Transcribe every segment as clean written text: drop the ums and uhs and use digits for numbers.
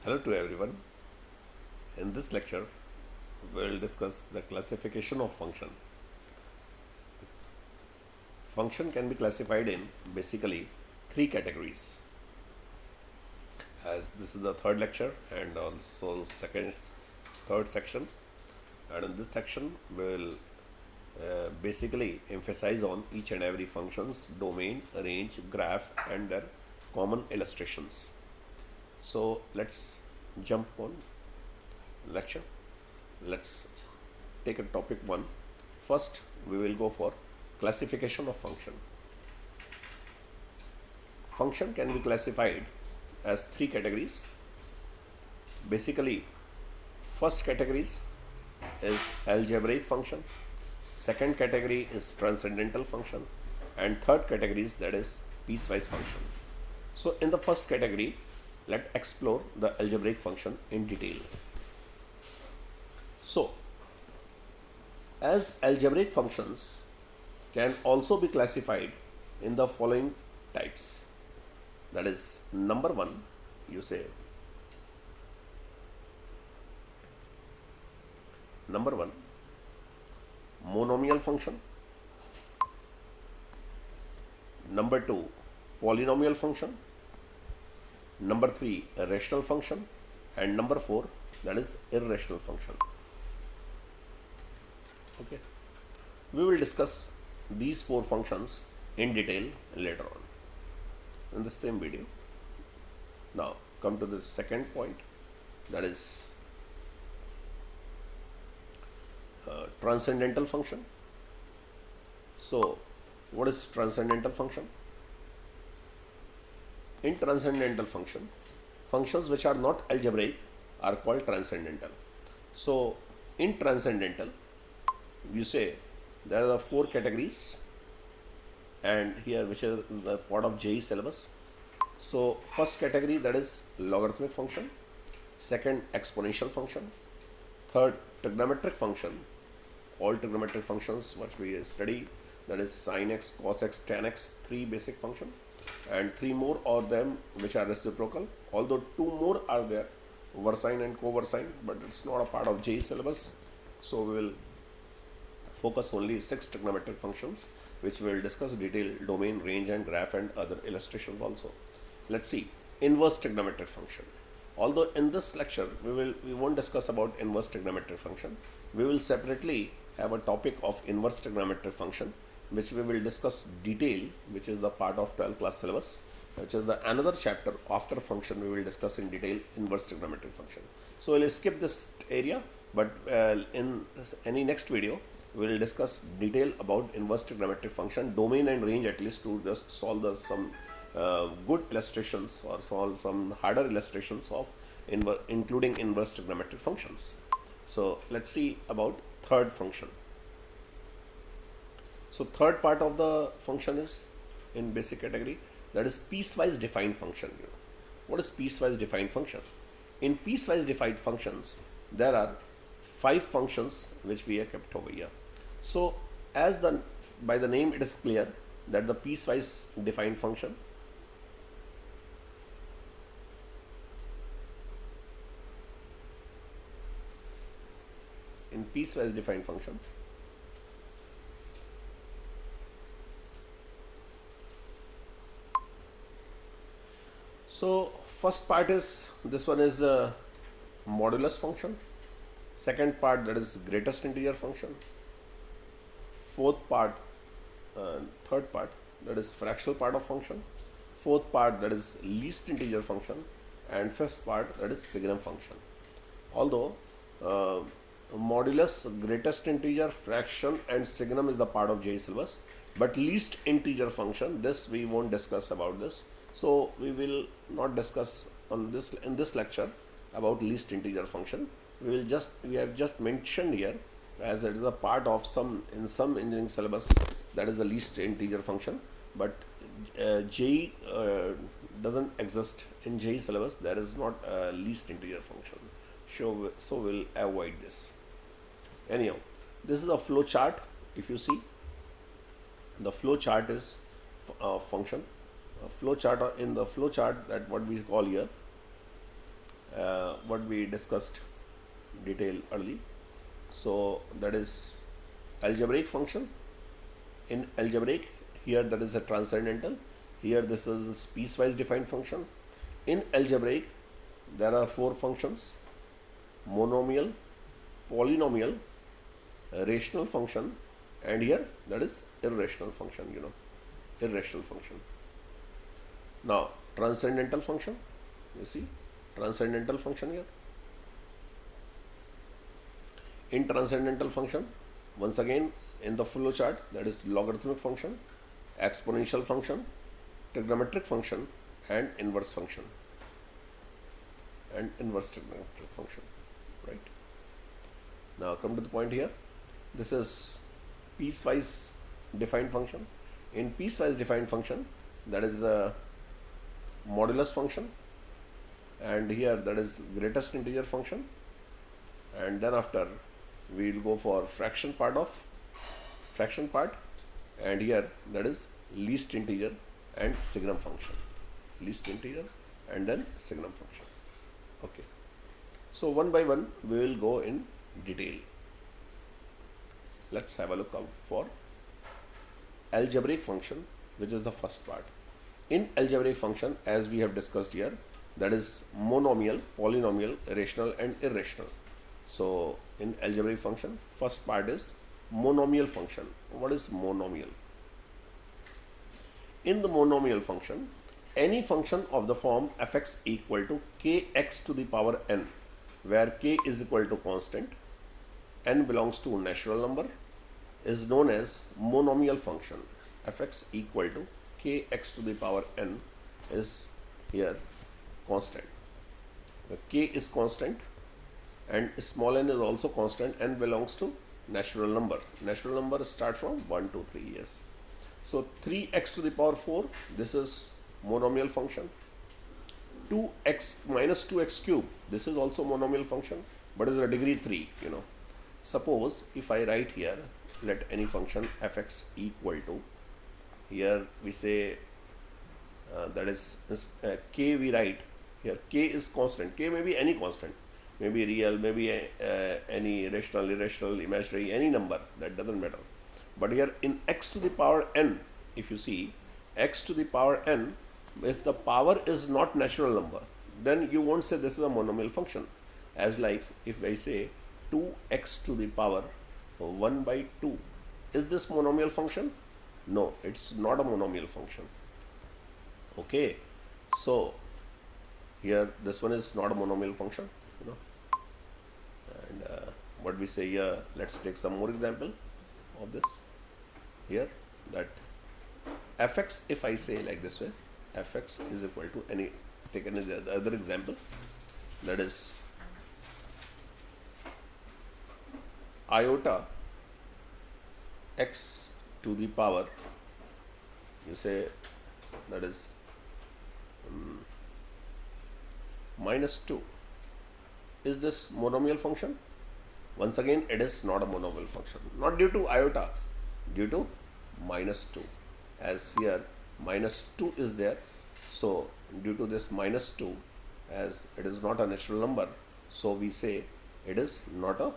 Hello to everyone. In this lecture, we will discuss the classification of function. Function can be classified in basically three categories. As this is the third lecture and also third section, and in this section we will basically emphasize on each and every function's domain, range, graph, and their common illustrations. So let's jump on lecture. Let's take a topic one. First, we will go for classification of function. Function can be classified as three categories. Basically, first categories is algebraic function, second category is transcendental function, and third category is that is piecewise function. So in the first category, let's explore the algebraic function in detail. So, as algebraic functions can also be classified in the following types. That is, number one, you say, number one, monomial function. Number two, polynomial function. Number three, a rational function. And number four, that is irrational function. Okay, we will discuss these four functions in detail later on in the same video. Now come to the second point, that is transcendental function. So what is transcendental function? In transcendental function, functions which are not algebraic are called transcendental. So in transcendental, you say there are four categories, and here which is the part of JE syllabus. So first category, that is logarithmic function, second exponential function, third trigonometric function, all trigonometric functions what we study, that is sin x, cos x, tan x, three basic function, and three more of them which are reciprocal, although two more are there, versine and coversine, but it's not a part of JE syllabus. So we will focus only six trigonometric functions, which we will discuss detail, domain, range, and graph, and other illustrations also. Let's see inverse trigonometric function. Although in this lecture we won't discuss about inverse trigonometric function, we will separately have a topic of inverse trigonometric function, which we will discuss detail, which is the part of 12th class syllabus, which is the another chapter after function. We will discuss in detail inverse trigonometric function. So we'll skip this area, but in any next video we will discuss detail about inverse trigonometric function, domain and range, at least to just solve some good illustrations or solve some harder illustrations of including inverse trigonometric functions. So let's see about third function. So third part of the function is in basic category, that is piecewise defined function. What is piecewise defined function? In piecewise defined functions, there are five functions which we have kept over here. So as by the name it is clear that the piecewise defined function, in piecewise defined function, so first part is, this one is a modulus function, second part, that is greatest integer function, fourth part, third part, that is fractional part of function, fourth part, that is least integer function, and fifth part, that is signum function. Although modulus, greatest integer, fraction, and signum is the part of JE syllabus, but least integer function, this we won't discuss about this. So we will not discuss on this in this lecture about least integer function. We have just mentioned here, as it is a part of some engineering syllabus, that is the least integer function, but JE doesn't exist in JE syllabus. There is not a least integer function, so we'll avoid this. Anyhow, this is a flow chart. If you see, the flow chart is function. In the flow chart, that what we call here, what we discussed detail early. So that is algebraic function. In algebraic, here there is a transcendental, here this is a piecewise defined function. In algebraic, there are four functions: monomial, polynomial, rational function, and here that is irrational function, irrational function. Now transcendental function, you see transcendental function here. In transcendental function, once again in the flow chart, that is logarithmic function, exponential function, trigonometric function, and inverse function, and inverse trigonometric function, right? Now come to the point here. This is piecewise defined function. In piecewise defined function, that is a modulus function, and here that is greatest integer function, and then after we will go for fraction part, and here that is least integer and signum function, least integer and then signum function. Okay, so one by one we will go in detail. Let's have a look out for algebraic function, which is the first part. In algebraic function, as we have discussed here, that is monomial, polynomial, rational, and irrational. So in algebraic function, first part is monomial function. What is monomial? In the monomial function, any function of the form fx equal to kx to the power n, where k is equal to constant, n belongs to natural number, is known as monomial function. Fx equal to kx to the power n is here constant. K is constant and small n is also constant. N belongs to natural number. Natural number start from 1 to 3 years. So 3x to the power 4, this is monomial function. 2x minus 2x cube, this is also monomial function, but is a degree 3, Suppose if I write here, let any function fx equal to, here we say that is k, we write here k is constant. K may be any constant, maybe real, maybe any rational, irrational, imaginary, any number, that doesn't matter. But here in x to the power n, if you see x to the power n, if the power is not natural number, then you won't say this is a monomial function. As like if I say 2x to the power 1 by 2, is this monomial function? No, it's not a monomial function. Okay, so here this one is not a monomial function, and what we say here, let's take some more example of this here, that fx, if I say like this way, fx is equal to any, take any other example, that is iota x to the power, you say that is minus 2. Is this monomial function? Once again, it is not a monomial function, not due to iota, due to minus 2, as here minus 2 is there. So due to this minus 2, as it is not a natural number, so we say it is not a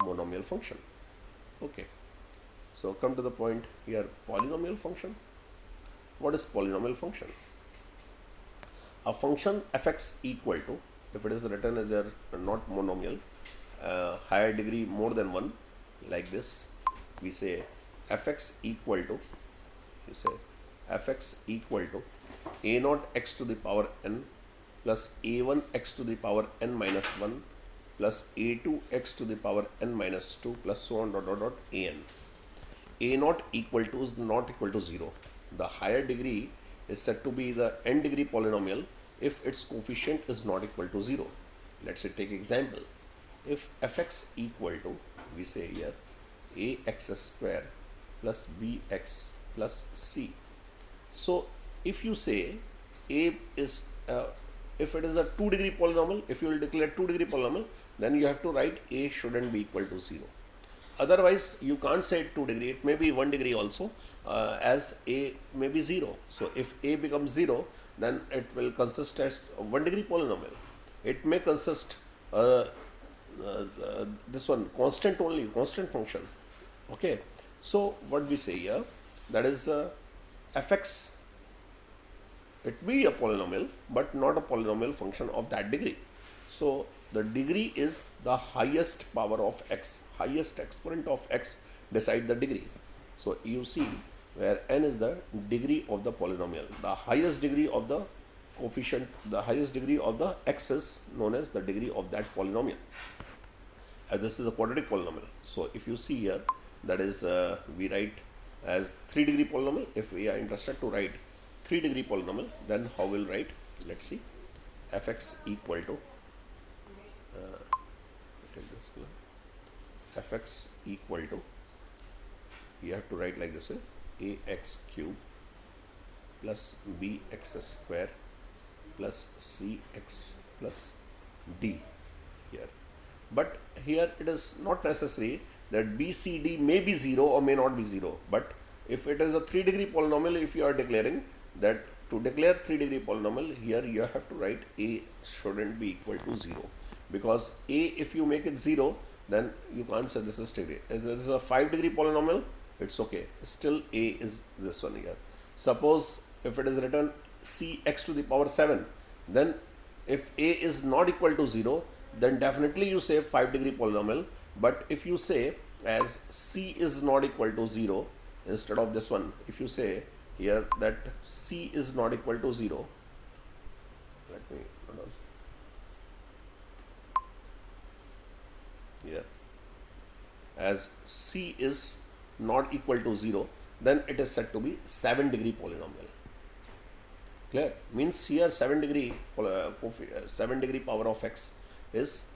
monomial function. Okay, so come to the point here, polynomial function. What is polynomial function? A function fx equal to, if it is written as a not monomial, higher degree more than 1, like this, we say fx equal to, you say fx equal to a naught x to the power n plus a1 x to the power n minus 1 plus a2 x to the power n minus 2 plus so on dot dot dot an. A naught equal to is not equal to 0. The higher degree is said to be the n degree polynomial if its coefficient is not equal to 0. Let's say take example. If fx equal to, we say here ax square plus bx plus c. So if you say a is if it is a 2 degree polynomial, if you will declare 2 degree polynomial, then you have to write a shouldn't be equal to 0. Otherwise you can't say 2 degree, it may be 1 degree also, as a may be 0. So if a becomes 0, then it will consist as a 1 degree polynomial. it may consist this one constant only, constant function. Okay, so what we say here, that is fx, it be a polynomial but not a polynomial function of that degree. So the degree is the highest power of x, highest exponent of x decide the degree. So you see where n is the degree of the polynomial, the highest degree of the coefficient, the highest degree of the x is known as the degree of that polynomial. This is a quadratic polynomial. So if you see here, that is we write as 3-degree polynomial. If we are interested to write 3-degree polynomial, then how we'll write? Let's see. Fx equal to fx equal to, you have to write like this way, ax cube plus bx square plus cx plus d here. But here it is not necessary that BCD may be 0 or may not be 0. But if it is a 3-degree polynomial, if you are declaring that, to declare 3-degree polynomial, here you have to write a shouldn't be equal to 0. Because a, if you make it 0, then you can't say this is degree. If this is a 5-degree polynomial, it's okay. Still a is this one here. Suppose if it is written cx to the power 7, then if a is not equal to 0, then definitely you say 5-degree polynomial. But if you say as c is not equal to 0, instead of this one, if you say here that c is not equal to 0, let me hold on. Here as c is not equal to 0, then it is said to be 7-degree polynomial. Clear? Means here 7-degree 7-degree power of x is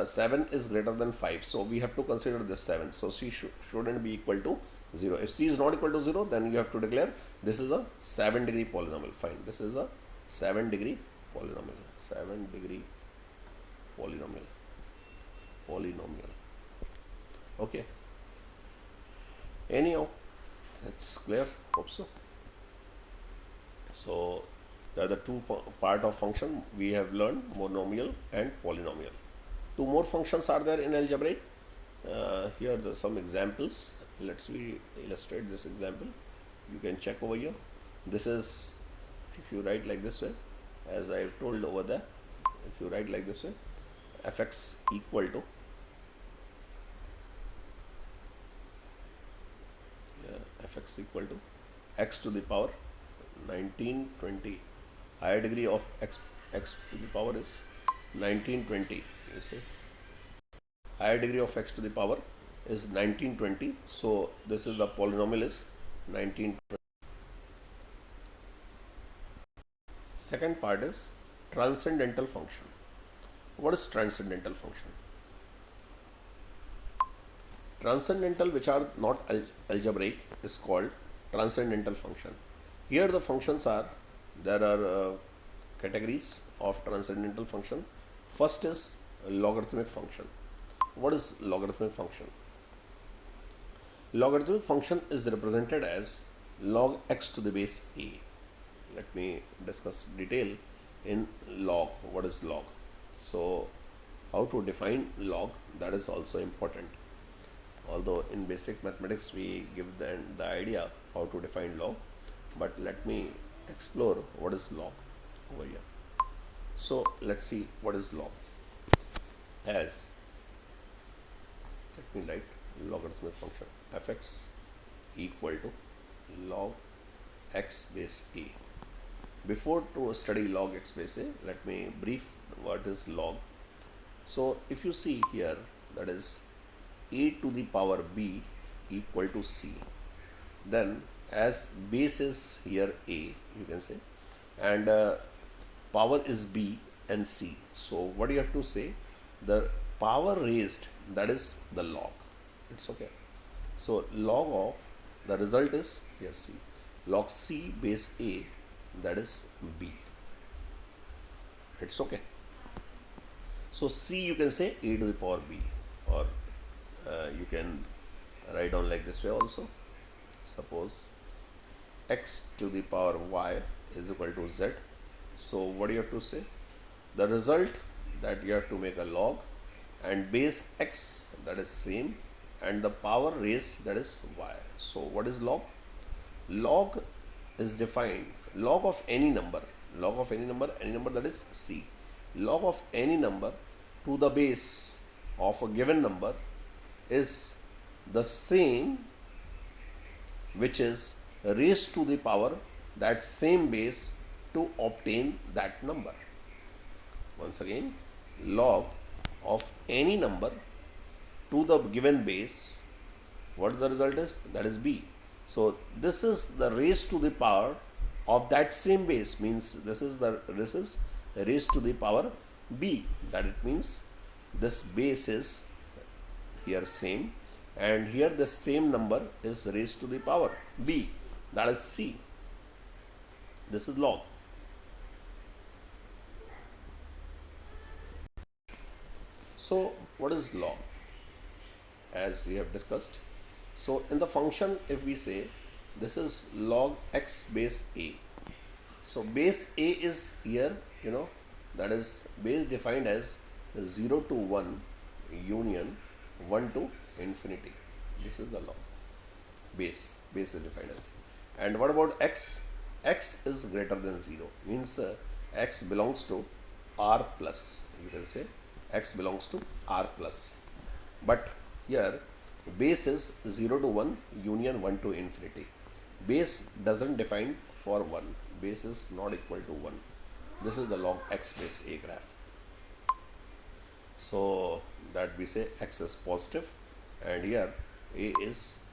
7 is greater than 5. So we have to consider this 7. So c shouldn't be equal to 0. If c is not equal to 0, then you have to declare this is a 7-degree polynomial. Fine. This is a 7-degree polynomial. 7-degree polynomial. Okay. Anyhow, that's clear. Hope so. So the other two part of function we have learned, monomial and polynomial. Two more functions are there in algebraic. Here are some examples. Let's illustrate this example. You can check over here. This is, if you write like this way, as I have told over there, if you write like this way, fx equal to fx equal to x to the power 1920. Higher degree of x to the power is 1920. You see, higher degree of x to the power is 1920. So this is the polynomial is 1920. Second part is transcendental function. What is transcendental function? Transcendental, which are not algebraic, is called transcendental function. Here the functions are, there are categories of transcendental function. First is logarithmic function. What is logarithmic function? Logarithmic function is represented as log x to the base a. Let me discuss detail in log. What is log? So how to define log, that is also important. Although in basic mathematics we give the idea how to define log, but let me explore what is log over here. So let's see what is log. As, let me write logarithmic function fx equal to log x base a. Before to study log x base a, let me brief what is log. So if you see here, that is a to the power b equal to c, then as base is here a, you can say, and power is b and c. So what do you have to say? The power raised, that is the log. It's okay. So log of, the result is here c, log c base a, that is b. It's okay. So c, you can say a to the power b, or you can write down like this way also. Suppose x to the power y is equal to z. So what do you have to say? The result, that you have to make a log, and base x, that is same, and the power raised, that is y. So what is log? Log is defined, log of any number, any number that is c, log of any number to the base of a given number is the same which is raised to the power that same base to obtain that number. Once again, log of any number to the given base, what the result is? That is b. So this is the raised to the power of that same base, means this is raised to the power b, that it means this base is here same, and here the same number is raised to the power b, that is c. This is log. So what is log? As we have discussed, so in the function, if we say this is log x base a, so base a is here, that is base defined as 0 to 1 union 1 to infinity. This is the log. Base is defined as. And what about x? X is greater than 0, means x belongs to r plus. You can say x belongs to r plus. But here base is 0 to 1 union 1 to infinity. Base doesn't define for 1. Base is not equal to 1. This is the log x base a graph. So that we say x is positive, and here a is,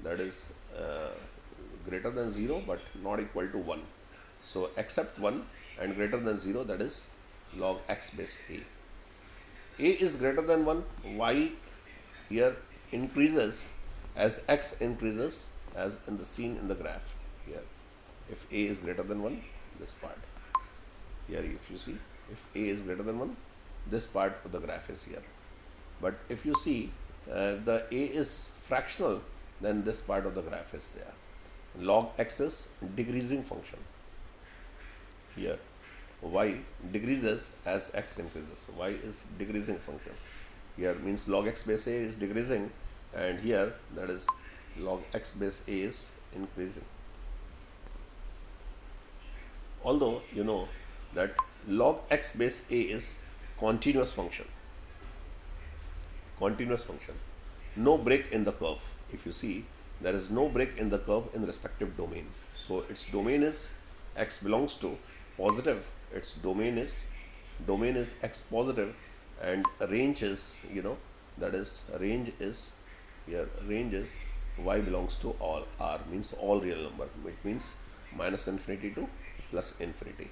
that is greater than 0 but not equal to 1. So except 1 and greater than 0, that is log x base a. A is greater than 1, y here increases as x increases, as in the seen in the graph here. If a is greater than 1, this part here, if you see, if a is greater than 1, this part of the graph is here. But if you see the a is fractional, then this part of the graph is there. Log x is decreasing function. Here y decreases as x increases. Y is decreasing function. Here means log x base a is decreasing, and here that is log x base a is increasing. Although you know that log x base a is continuous function. No break in the curve. If you see, there is no break in the curve in respective domain. So its domain is x belongs to positive. Its domain is x positive, and range is, that is range is here. Range is y belongs to all r, means all real number. It means minus infinity to plus infinity.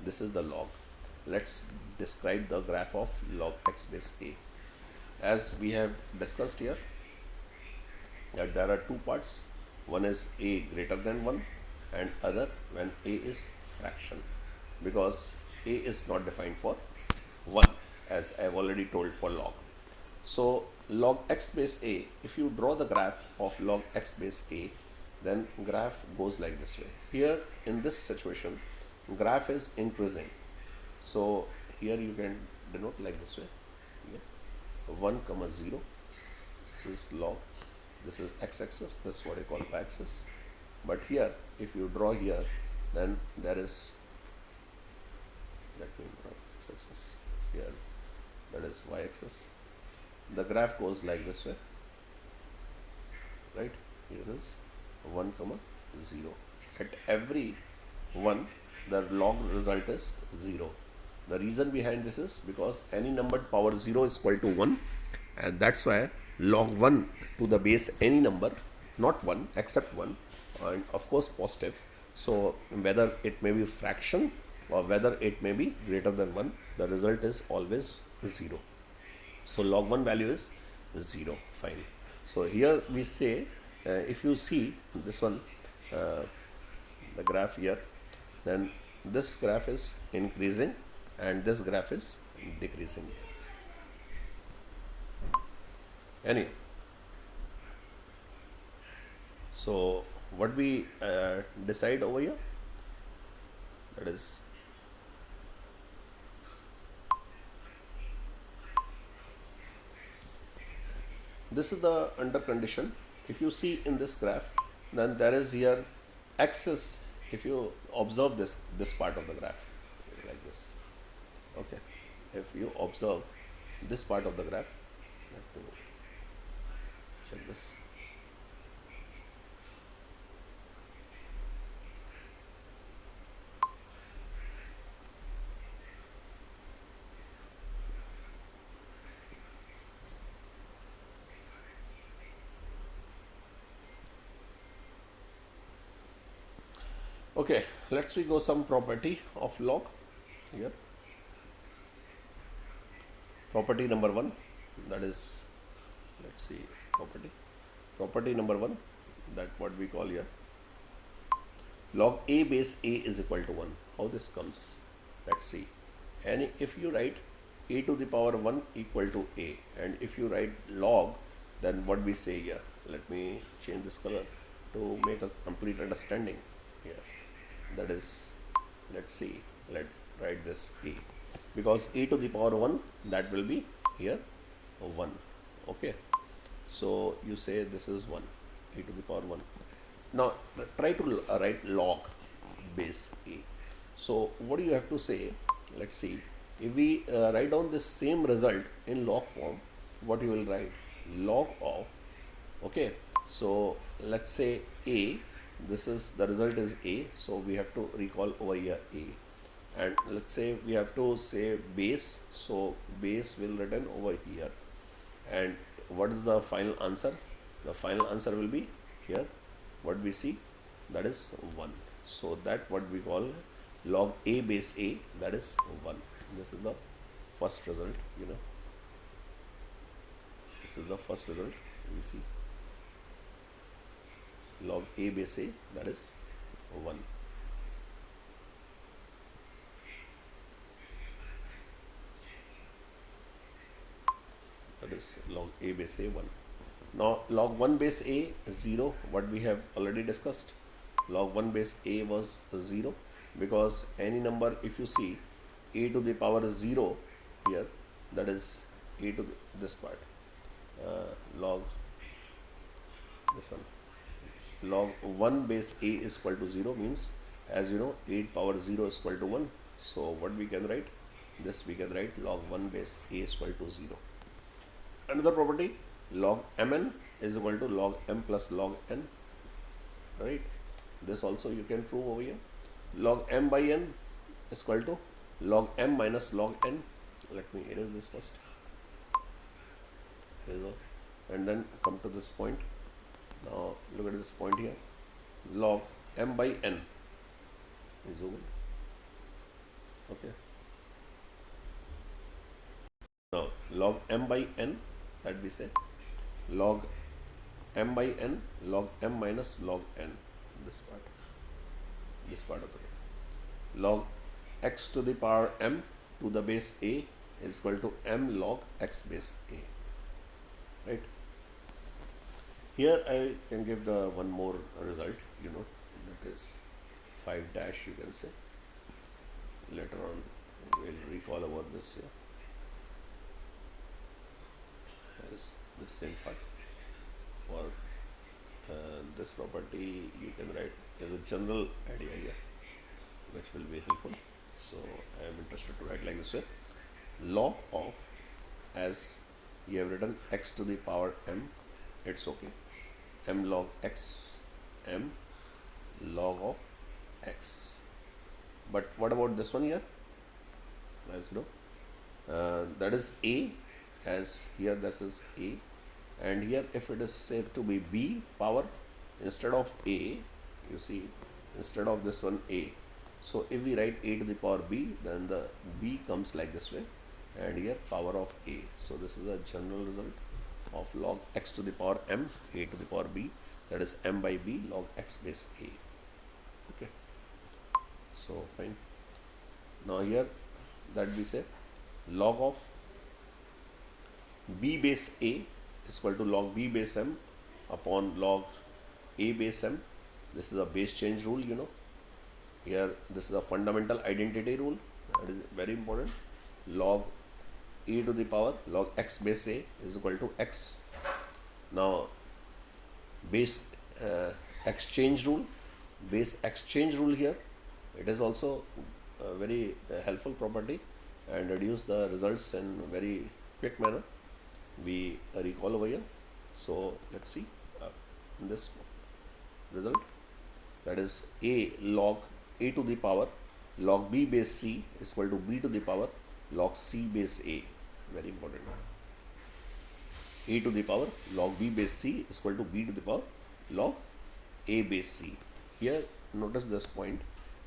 This is the log. Let's describe the graph of log x base a. As we have discussed here, that there are two parts. One is a greater than 1, and other when a is fraction, because a is not defined for 1, as I have already told for log. So log x base a, if you draw the graph of log x base a, then graph goes like this way. Here in this situation, graph is increasing. So here you can denote like this way. Yeah. 1, 0. This is log. This is x-axis. This is what I call y-axis. But here, if you draw here, then there is, let me draw x-axis here. That is y-axis. The graph goes like this way, right? Here is 1, 0. At every 1, the log result is 0. The reason behind this is because any numbered power 0 is equal to 1, and that's why log 1 to the base any number, not 1 except 1, and of course positive. So whether it may be fraction or whether it may be greater than 1, the result is always 0. So log 1 value is 0. Fine. So here we say, if you see this one, the graph here, then this graph is increasing and this graph is decreasing. Anyway, so what we decide over here, that is this is the under condition. If you see in this graph, then there is here x is, if you observe this part of the graph like this, okay, if you observe this part of the graph, let me check this. Okay, let's we go some property of log here. Property number one, that is, let's see, property number one, that what we call here, log a base a is equal to 1. How this comes? Let's see. And if you write a to the power 1 equal to a, and if you write log, then what we say here, let me change this color to make a complete understanding here. That is, let's see, let write this a, because a to the power 1, that will be here 1. Okay, so you say this is 1, a to the power 1. Now try to write log base a. So what do you have to say? Let's see, if we write down this same result in log form, what you will write? Log of, okay, so let's say a, this is the result is a, so we have to recall over here a, and let's say we have to say base, so base will written over here, and what is the final answer? The final answer will be here, what we see, that is 1. So that what we call log a base a, that is 1. This is the first result, you know, this is the first result we see, log a base a, that is 1. That is log a base a 1. Now log 1 base a is 0, what we have already discussed. Log 1 base a was 0, because any number, if you see a to the power 0 here, that is a to this part, log this one, log 1 base a is equal to 0 means, as you know, 8 power 0 is equal to 1. So what we can write? This we can write log 1 base a is equal to 0. Another property, log mn is equal to log m plus log n, right? This also you can prove over here. Log m by n is equal to log m minus log n. Let me erase this first. And then come to this point. Now look at this point here. Log m by n is over. Okay. Now log m by n, that we say log m by n, log m minus log n, this part of the log x to the power m to the base a is equal to m log x base a, right? Here I can give the one more result, you know, that is 5 dash, you can say. Later on we'll recall about this here as the same part. For this property you can write as a general idea here, which will be helpful. So I am interested to write like this way: log of, as you have written x to the power m, it's okay, m log x, m log of x. But what about this one here? As you know, that is a, as here this is a, and here if it is said to be b power instead of a, you see, instead of this one a. So if we write a to the power b, then the b comes like this way, and here power of a. So this is a general result of log x to the power m, a to the power b, that is m by b log x base a. Okay, so fine. Now here that we say log of b base a is equal to log b base m upon log a base m. This is a base change rule, you know. Here this is a fundamental identity rule, that is very important. Log e to the power log x base a is equal to x Now base exchange rule, base exchange rule here, it is also a very helpful property and reduce the results in very quick manner. We recall over here. So let's see this result, that is a log a to the power log b base c is equal to b to the power log c base a. Very important. A to the power log b base c is equal to b to the power log a base c. Here notice this point,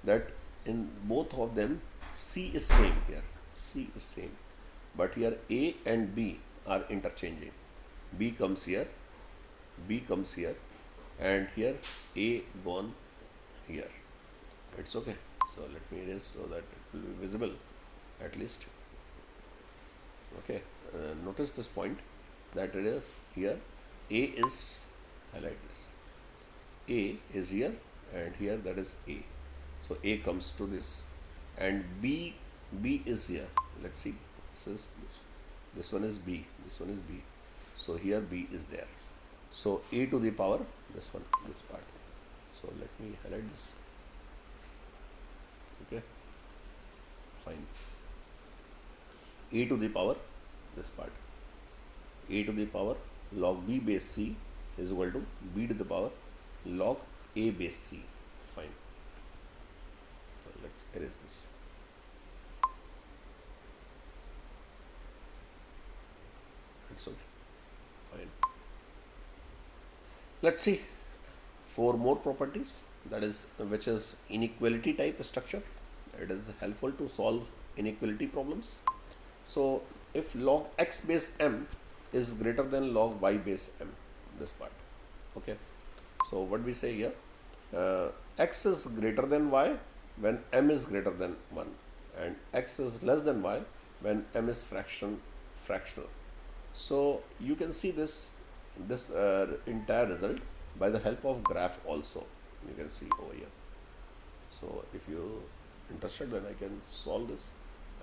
that in both of them c is same here, c is same, but here a and b are interchanging. B comes here, b comes here, and here a gone here. It's okay. So let me erase so that it will be visible at least. Okay, notice this point, that it is here a is, highlight this, a is here and here, that is a. So a comes to this, and b is here. Let's see, this one is b, this one is b. So here b is there. So a to the power, this one, this part. So let me highlight this. Okay, fine. A to the power, this part, a to the power log b base c is equal to b to the power log a base c. Fine. So let's erase this. It's okay. Fine. Let's see four more properties, that is, which is inequality type structure. It is helpful to solve inequality problems. So if log x base m is greater than log y base m, this part. Okay. So what we say here, x is greater than y when m is greater than 1, and x is less than y when m is fractional. So you can see this entire result by the help of graph also. You can see over here. So if you interested, then I can solve this.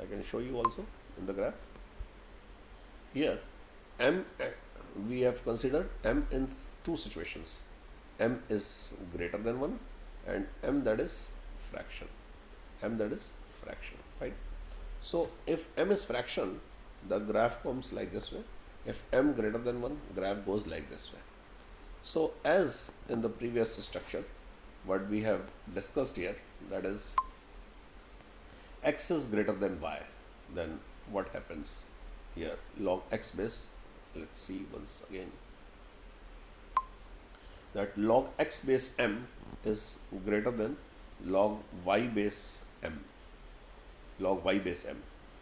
I can show you also in the graph. Here m, we have considered m in two situations. M is greater than 1 and m that is fraction. Fine. So if m is fraction, the graph comes like this way. If m greater than 1, graph goes like this way. So as in the previous structure, what we have discussed here, that is x is greater than y, then what happens here? Log x base, let's see once again, that log x base m is greater than log y base m.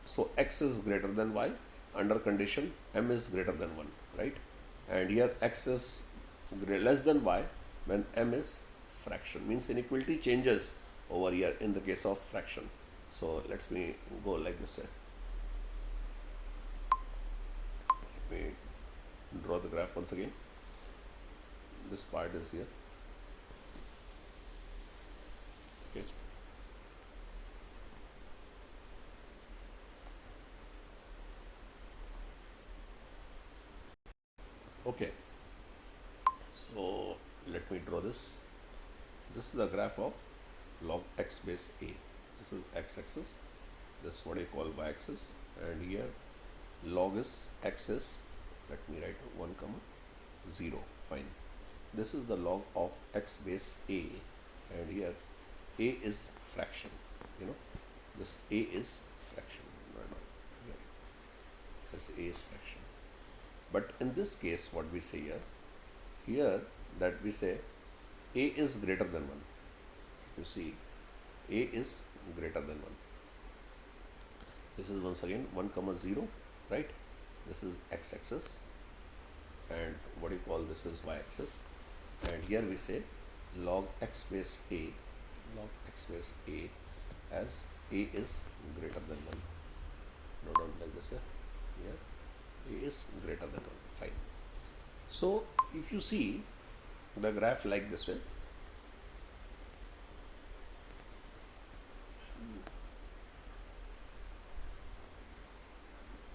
So x is greater than y under condition m is greater than 1, right? And here x is less than y when m is fraction, means inequality changes over here in the case of fraction. So let's me go like this way. Let me draw the graph once again. This part is here. Okay. Okay. So let me draw this. This is the graph of log x base a. This is x-axis. This is what I call y-axis, and here log is x is, let me write 1 comma 0. Fine. This is the log of x base a, and here a is fraction. This a is fraction. Here. This a is fraction. But in this case, what we say here that we say a is greater than 1. You see, a is greater than 1. This is once again 1 comma 0, right? This is x-axis, and what you call this is y-axis, and here we say log x base a, as a is greater than 1. Note down like this here. A is greater than 1. Fine. So if you see the graph like this way,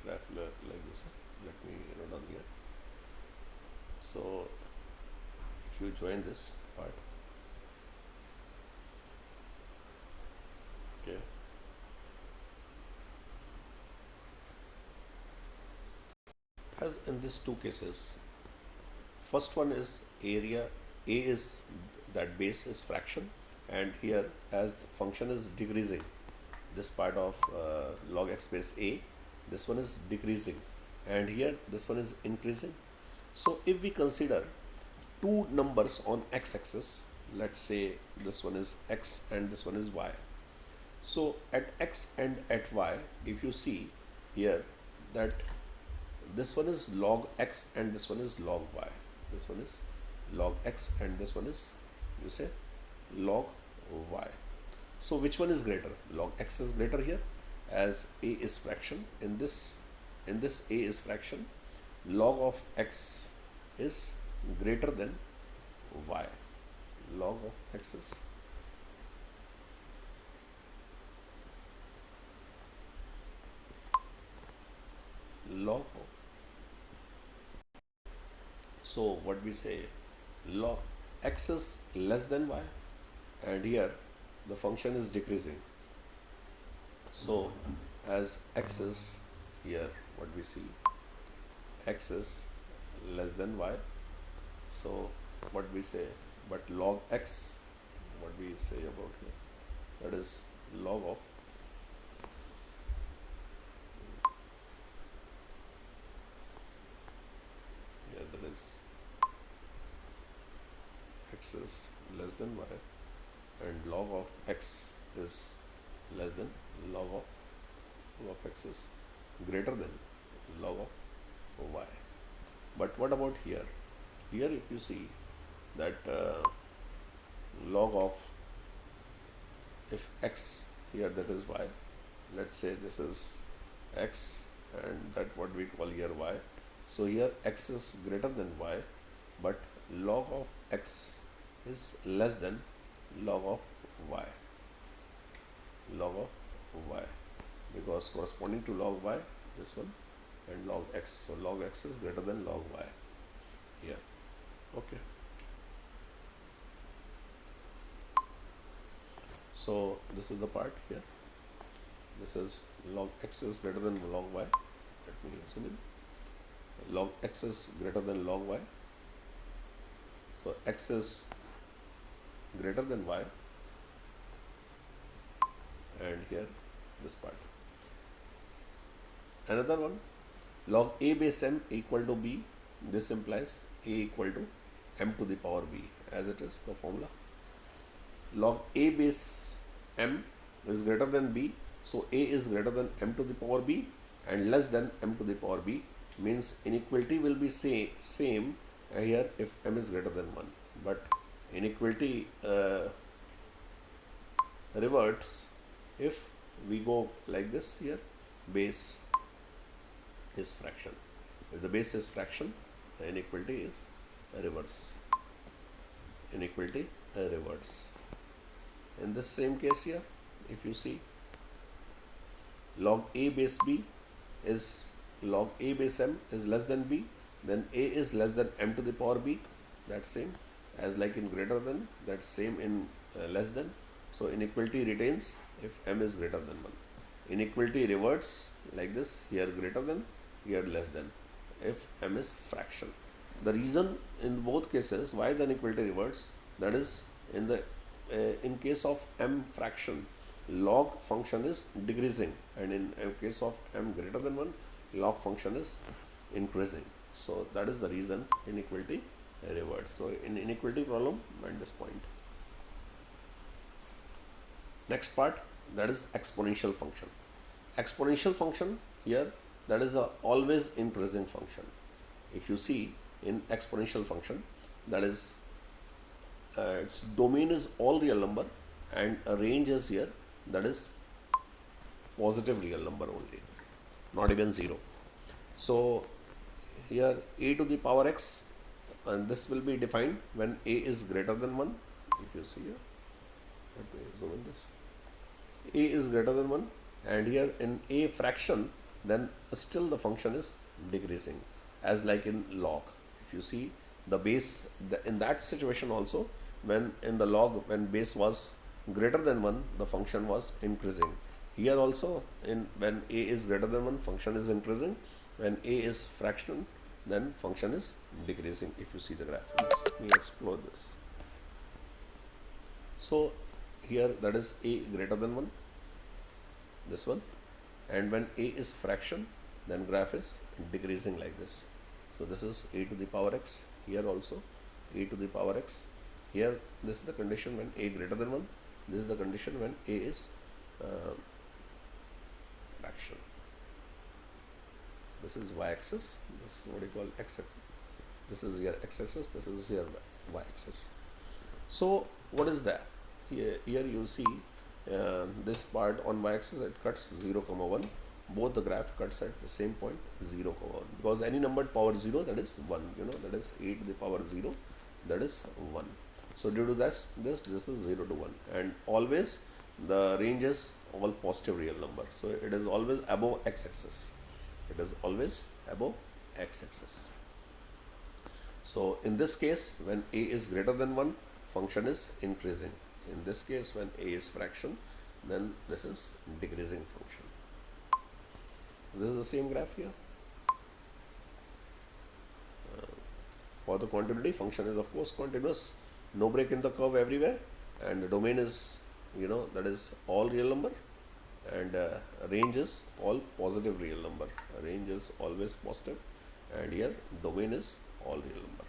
graph like this, let me note down here. So if you join this part, okay, as in these two cases, first one is area. A is that base is fraction, and here as the function is decreasing, this part of log x base a, this one is decreasing, and here this one is increasing. So if we consider two numbers on x-axis, let's say this one is x and this one is y. So at x and at y, if you see here that this one is log x and this one is log y. This one is log x and this one is, you say, log y. So which one is greater? Log x is greater here, as a is fraction. In this a is fraction, log of x is greater than y. Log of x is log of. So what we say, log x is less than y, and here the function is decreasing. So as x is here, what we see, x is less than y. So what we say, but log x, what we say about here, that is log of here, that is x is less than y, and log of x is less than log of x is greater than log of y. But what about here? Here if you see that log of, if x here, that is y, let's say this is x and that what we call here y. So here x is greater than y, but log of x is less than log of y. Log of y, because corresponding to log y, this one, and log x. So log x is greater than log y here. Okay. So this is the part here. This is log x is greater than log y. Let me zoom in. Log x is greater than log y. So x is greater than y, and here this part. Another one, log a base m equal to b. This implies a equal to m to the power b, as it is the formula. Log a base m is greater than b, so a is greater than m to the power b and less than m to the power b, means inequality will be same here if m is greater than 1, but inequality reverts if we go like this here. Base is fraction. If the base is fraction, the inequality is reverse. Inequality reverts. In this same case here, if you see, log a base b is log a base m is less than b, then a is less than m to the power b. That's same as like in greater than, that's same in less than. So inequality retains if m is greater than 1. Inequality reverts like this, here greater than, here less than, if m is fraction. The reason in both cases why the inequality reverts, that is in case of m fraction, log function is decreasing, and in case of m greater than 1, log function is increasing. So that is the reason inequality reverts. So in inequality problem, mind this point. Next part, that is exponential function. Exponential function here, that is a always increasing function. If you see in exponential function, that is its domain is all real number and a range is here, that is positive real number only, not even 0. So here a to the power x, and this will be defined when a is greater than 1. If you see here, let me zoom in this, a is greater than 1, and here in a fraction, then still the function is decreasing, as like in log. If you see the base, in that situation also, when in the log, when base was greater than 1, the function was increasing. Here also, in when a is greater than 1, function is increasing. When a is fraction, then function is decreasing. If you see the graph, let me explore this. So here, that is a greater than 1, this one, and when a is fraction, then graph is decreasing like this. So this is a to the power x, here also a to the power x. Here, this is the condition when a greater than 1, this is the condition when a is fraction. This is y-axis, this is what you call x-axis, this is here x-axis, this is here y-axis. So what is that? Here you see this part on y-axis, it cuts 0, 1. Both the graph cuts at the same point 0, 1, because any numbered power 0, that is 1, that is a to the power 0, that is 1. So due to this is 0 to 1, and always the range is all positive real number, so it is always above x-axis. It is always above x-axis. So in this case, when a is greater than 1, function is increasing. In this case, when a is fraction, then this is decreasing function. This is the same graph here. For the continuity, function is of course continuous, no break in the curve everywhere, and the domain is, that is all real number, and range is all positive real number. Range is always positive, and here domain is all real number.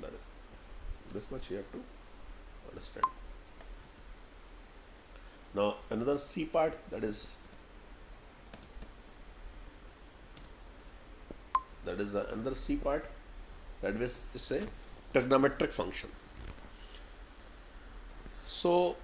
That is, this much you have to understand. Now another C part, that is another C part, that is a trigonometric function. So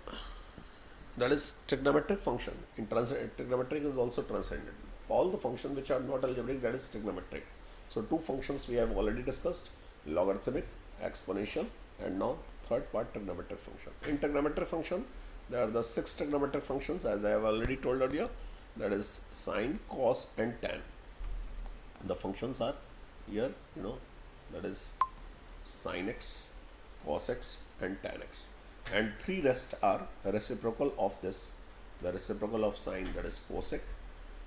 that is trigonometric function. Trigonometric is also transcendental. All the functions which are not algebraic, that is trigonometric. So two functions we have already discussed: logarithmic, exponential, and now third part, trigonometric function. In trigonometric function, there are the 6 trigonometric functions, as I have already told earlier. That is sine, cos, and tan. The functions are here, that is sin x, cos x, and tan x. And 3 rest are reciprocal of this. The reciprocal of sine, that is cosec,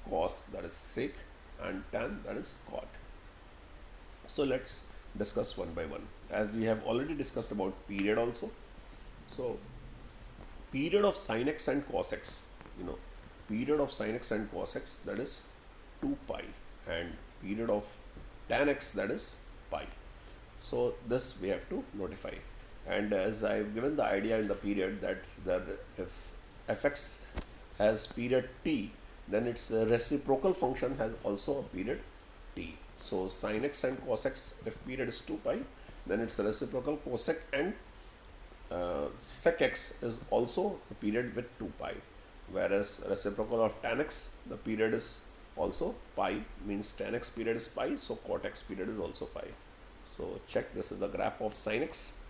cos, that is sec, and tan, that is cot. So let's discuss one by one, as we have already discussed about period also. So period of sin x and cos x, period of sin x and cos x, that is 2 pi, and period of tan x, that is pi. So this we have to notify. And as I have given the idea in the period, that if fx has period t, then its reciprocal function has also a period t. So sin x and cos x, if period is 2 pi, then its reciprocal cosec and sec x is also a period with 2 pi. Whereas reciprocal of tan x, the period is also pi, means tan x period is pi, so cot x period is also pi. So check, this is the graph of sin x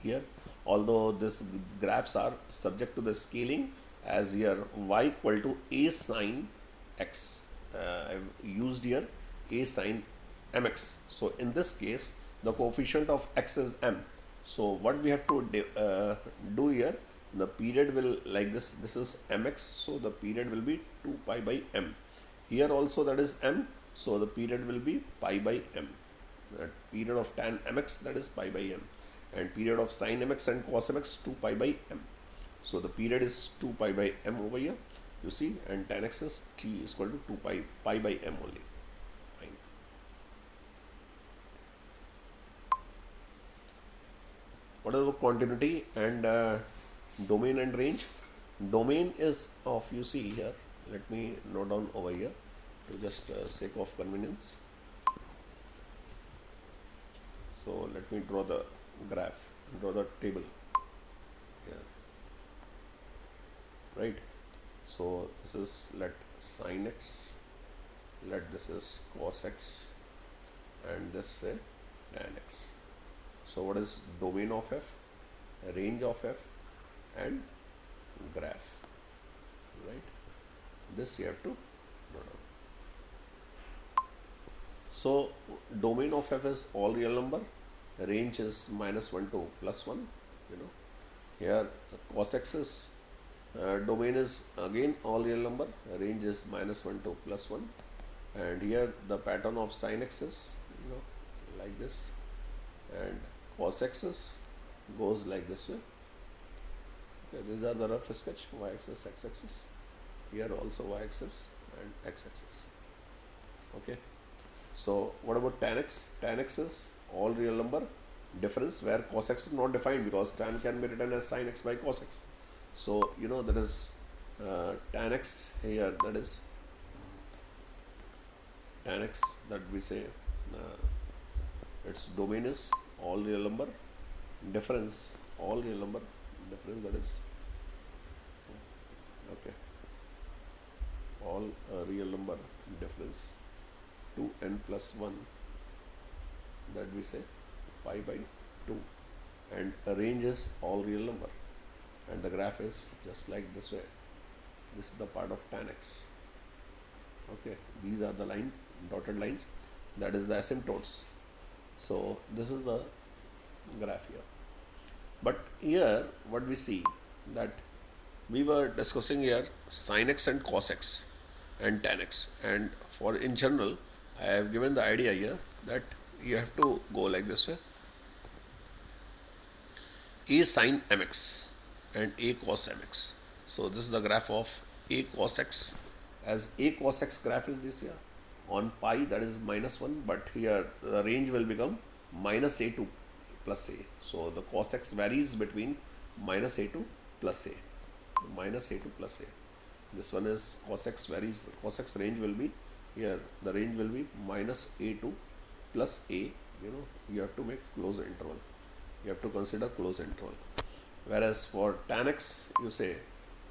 here. Although this graphs are subject to the scaling, as here y equal to a sin x, I've used here a sin mx. So in this case, the coefficient of x is m. So what we have to do here, the period will like this. This is mx, so the period will be 2 pi by m. Here also that is m, so the period will be pi by m. That period of tan mx, that is pi by m, and period of sin mx and cos mx, 2 pi by m. So the period is 2 pi by m over here, you see, and tan x is t is equal to 2 pi by m only. Fine. What is the continuity and domain and range? Domain is of, you see here, let me note down over here to just sake of convenience. So let me draw the graph, draw the table here, right? So this is, let sin x, let this is cos x, and this say tan x. So what is domain of f, range of f, and graph, right? This you have to note down. So domain of f is all real number, range is -1 to +1. Here cos x is domain is again all real number, range is -1 to +1, and here the pattern of sin x is like this, and cos x is goes like this way. Okay, these are the rough sketch, y-axis, x-axis, here also y-axis and x-axis. Okay, so what about tan x? Tan x is all real number, difference where cos x is not defined because tan can be written as sin x by cos x. So that is tan x here, that is tan x that we say its domain is all real number, difference all real number, difference that is okay, all real number difference 2n plus 1, that we say pi by 2, and a range is all real number, and the graph is just like this way. This is the part of tan x. Okay, these are the line, dotted lines, that is the asymptotes. So this is the graph here. But here what we see, that we were discussing here sin x and cos x and tan x, and for in general I have given the idea here that you have to go like this way: a sin mx and a cos mx. So this is the graph of a cos x, as a cos x graph is this here on pi, that is -1, but here the range will become -a to +a. So the cos x varies between -a to +a, -a to +a. This one is cos x varies, the cos x range will be here, the range will be -a to +a. You have to make close interval, you have to consider close interval. Whereas for tan x, you say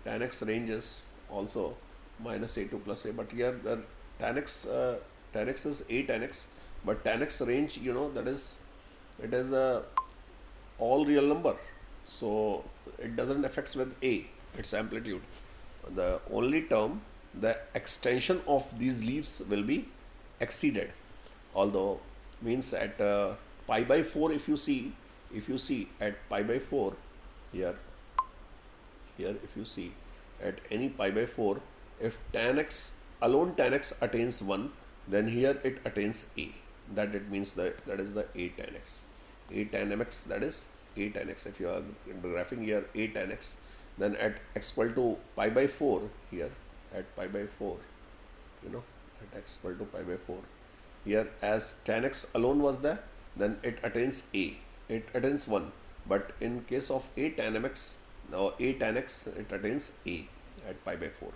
tan x range is also -a to +a, but here the tan x is a tan x, but tan x range, that is, it is a all real number, so it doesn't affect with a, its amplitude. The only term, the extension of these leaves will be exceeded, although means at pi by 4, if you see at pi by 4 here, if you see at any pi by 4, if tan x alone, tan x attains 1, then here it attains a, that it means that is the a tan x, a tan mx, that is a tan x. If you are graphing here a tan x, then at x equal to pi by 4 here, at pi by 4, at x equal to pi by 4 here, as tan x alone was there, then it attains a, it attains 1. But in case of a tan mx, now a tan x, it attains a at pi by 4.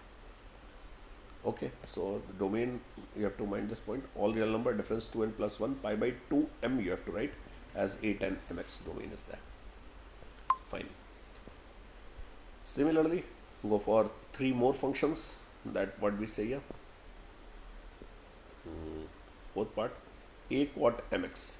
Okay, so the domain, you have to mind this point, all real number, difference 2n plus 1, pi by 2m you have to write as a tan mx domain is there. Fine. Similarly, go for 3 more functions, that what we say here. Fourth part, a quat mx.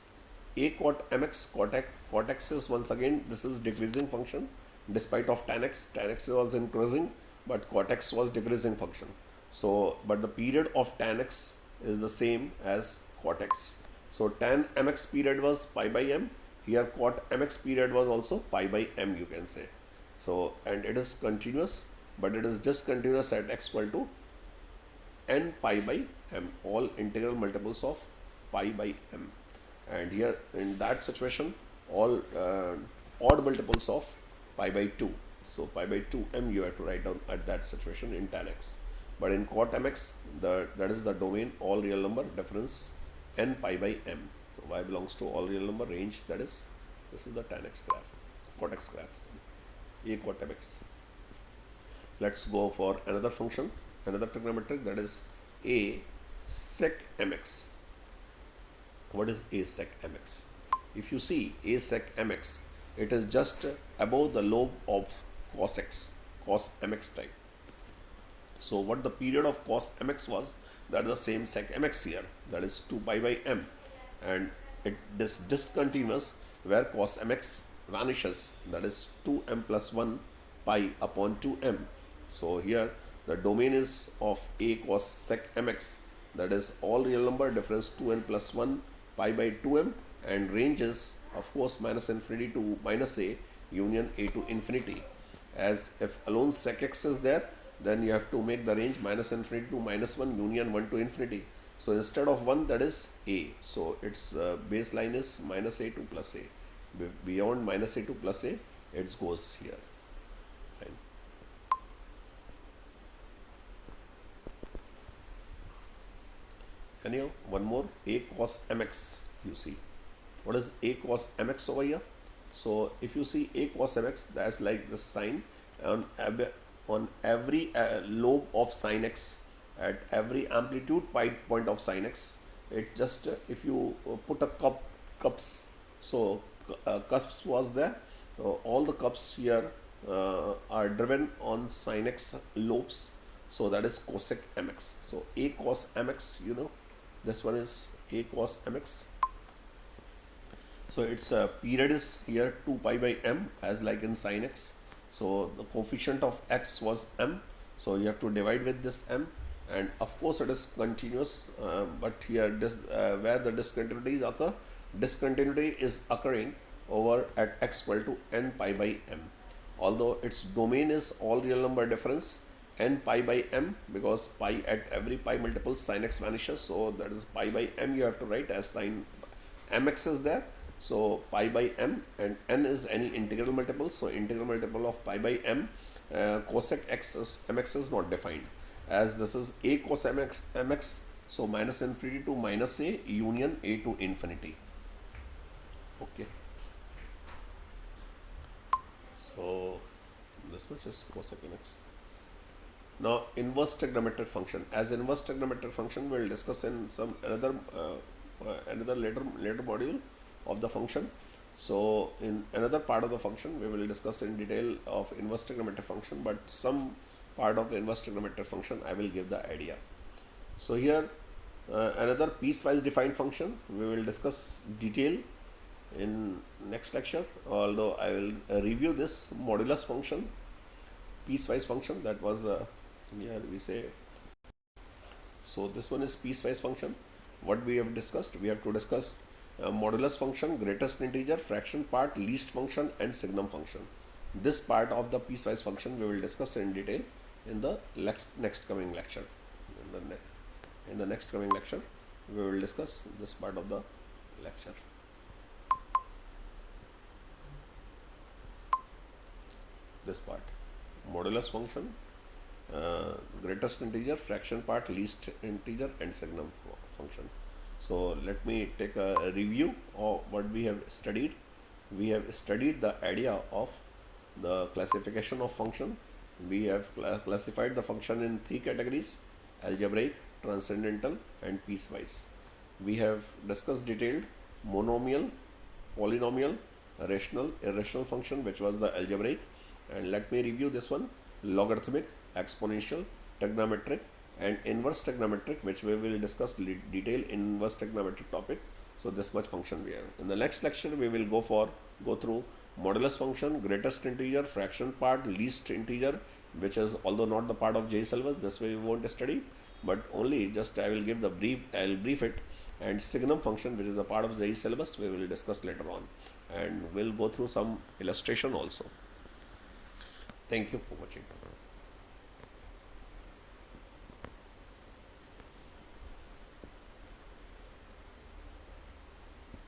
A quat mx, quat x is once again, this is decreasing function, despite of tan x was increasing, but quat x was decreasing function. So, but the period of tan x is the same as quat x. So tan mx period was pi by m, here quat mx period was also pi by m, you can say. So, and it is continuous, but it is discontinuous at x equal to n pi by m, all integral multiples of pi by m. And here in that situation, all odd multiples of pi by 2. So pi by 2m you have to write down at that situation in tan x. But in quat mx, that is the domain all real number, difference n pi by m. So y belongs to all real number, range, that is, this is the tan x graph, quat x graph, a quat mx. Let's go for another function, another trigonometric, that is a sec mx. What is a sec mx? If you see a sec mx, it is just above the log of cos x, cos mx type. So what the period of cos mx was, that is the same sec mx here, that is 2 pi by m, and it is discontinuous where cos mx vanishes, that is 2m plus 1 pi upon 2m. So here the domain is of a cos sec mx that is all real number difference 2n plus 1 pi by 2m, and range is of course minus infinity to minus a union a to infinity. As if alone sec x is there, then you have to make the range minus infinity to minus 1 union 1 to infinity. So instead of 1, that is a. So its baseline is minus a to plus a. Beyond minus a to plus a, it goes here. Fine. Anyhow, one more, a cos mx. You see, what is a cos mx over here? So if you see a cos mx, that's like the sign on every lobe of sin x, at every amplitude point of sin x. It just if you put a cups, so cusps was there. All the cups here are driven on sin x lobes. So that is cosec mx. So a cos mx, this one is a cos mx. So its period is here 2 pi by m, as like in sin x. So the coefficient of x was m. So you have to divide with this m, and of course it is continuous. But here where the discontinuities occur, discontinuity is occurring over at x equal to n pi by m. Although its domain is all real number difference n pi by m, because pi at every pi multiple sin x vanishes. So that is pi by m you have to write, as sin mx is there. So pi by m, and n is any integral multiple. So integral multiple of pi by m, cosec x is mx is not defined, as this is a cos mx. So minus infinity to minus a union a to infinity. Okay. So this much is cosec mx. Now inverse trigonometric function. As inverse trigonometric function we will discuss in some another later module of the function. So in another part of the function we will discuss in detail of inverse trigonometric function, but some part of the inverse trigonometric function I will give the idea. So here another piecewise defined function we will discuss detail in next lecture, although I will review this modulus function, piecewise function, that was here we say. So this one is piecewise function. What we have discussed, we have to discuss modulus function, greatest integer, fraction part, least function, and signum function. This part of the piecewise function we will discuss in detail in the next coming lecture. In the next coming lecture we will discuss this part of the lecture. This part, modulus function, greatest integer, fraction part, least integer, and signum function. So let me take a review of what we have studied. We have studied the idea of the classification of function. We have classified the function in 3 categories: algebraic, transcendental, and piecewise. We have discussed detailed monomial, polynomial, rational, irrational function, which was the algebraic. And let me review this one: logarithmic, exponential, trigonometric, and inverse trigonometric, which we will discuss detail in inverse trigonometric topic. So this much function we have. In the next lecture we will go through modulus function, greatest integer, fraction part, least integer, which is although not the part of JEE syllabus, this we won't study, but only just I will give the brief it. And signum function, which is a part of JEE syllabus, we will discuss later on, and we'll go through some illustration also. Thank you for watching.